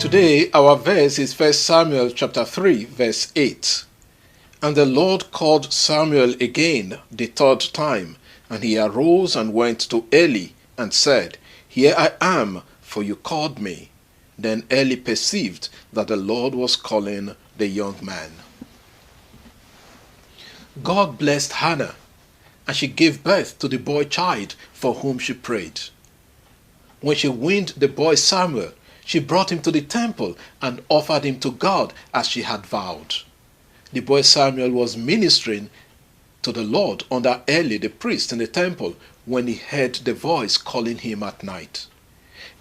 Today our verse is 1 Samuel chapter 3 verse 8. And the Lord called Samuel again the third time, and he arose and went to Eli and said, Here I am, for you called me. Then Eli perceived that the Lord was calling the young man. God blessed Hannah, and she gave birth to the boy child for whom she prayed. When she weaned the boy Samuel, she brought him to the temple and offered him to God as she had vowed. The boy Samuel was ministering to the Lord under Eli the priest in the temple when he heard the voice calling him at night.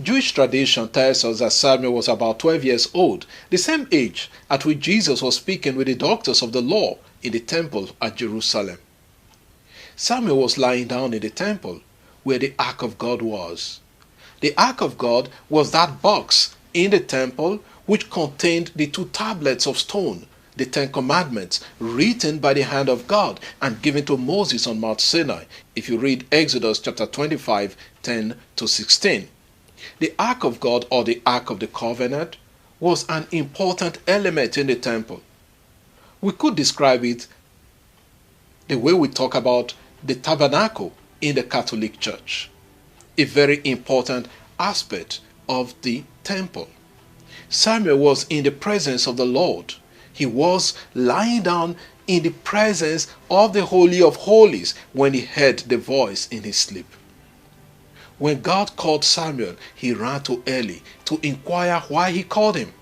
Jewish tradition tells us that Samuel was about 12 years old, the same age at which Jesus was speaking with the doctors of the law in the temple at Jerusalem. Samuel was lying down in the temple where the ark of God was. The ark of God was that box in the temple which contained the 2 tablets of stone, the 10 commandments, written by the hand of God and given to Moses on Mount Sinai, if you read Exodus chapter 25, 10 to 16. The ark of God, or the ark of the covenant, was an important element in the temple. We could describe it the way we talk about the tabernacle in the Catholic Church, a very important aspect of the temple. Samuel was in the presence of the Lord. He was lying down in the presence of the Holy of Holies when he heard the voice in his sleep. When God called Samuel, he ran to Eli to inquire why he called him.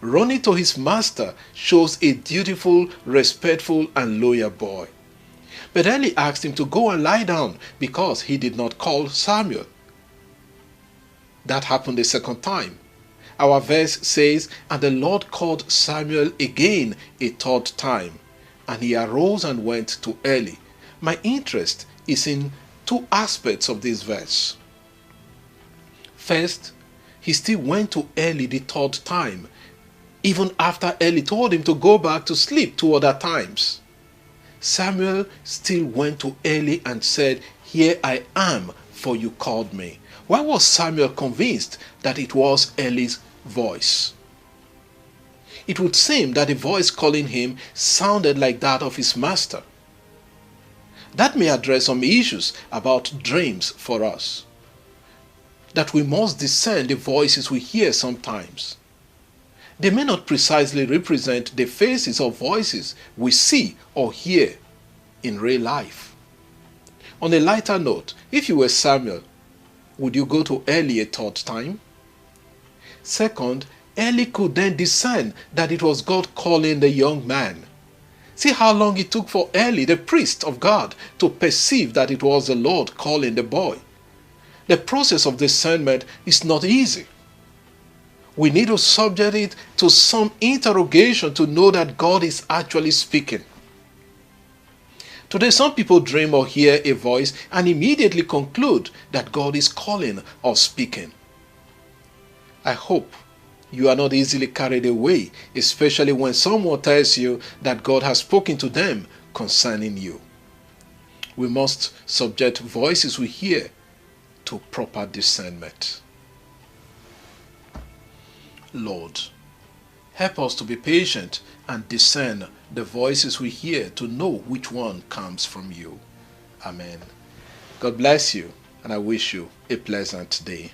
Running to his master shows a dutiful, respectful, and loyal boy. But Eli asked him to go and lie down because he did not call Samuel. That happened the second time. Our verse says, And the Lord called Samuel again a third time, and he arose and went to Eli. My interest is in 2 aspects of this verse. First, he still went to Eli the third time, even after Eli told him to go back to sleep 2 other times. Samuel still went to Eli and said, Here I am, for you called me. Why was Samuel convinced that it was Eli's voice? It would seem that the voice calling him sounded like that of his master. That may address some issues about dreams for us. That we must discern the voices we hear sometimes. They may not precisely represent the faces or voices we see or hear in real life. On a lighter note, if you were Samuel, would you go to Eli a third time? Second, Eli could then discern that it was God calling the young man. See how long it took for Eli, the priest of God, to perceive that it was the Lord calling the boy. The process of discernment is not easy. We need to subject it to some interrogation to know that God is actually speaking. Today, some people dream or hear a voice and immediately conclude that God is calling or speaking. I hope you are not easily carried away, especially when someone tells you that God has spoken to them concerning you. We must subject voices we hear to proper discernment. Lord, help us to be patient and discern the voices we hear to know which one comes from you. Amen. God bless you, and I wish you a pleasant day.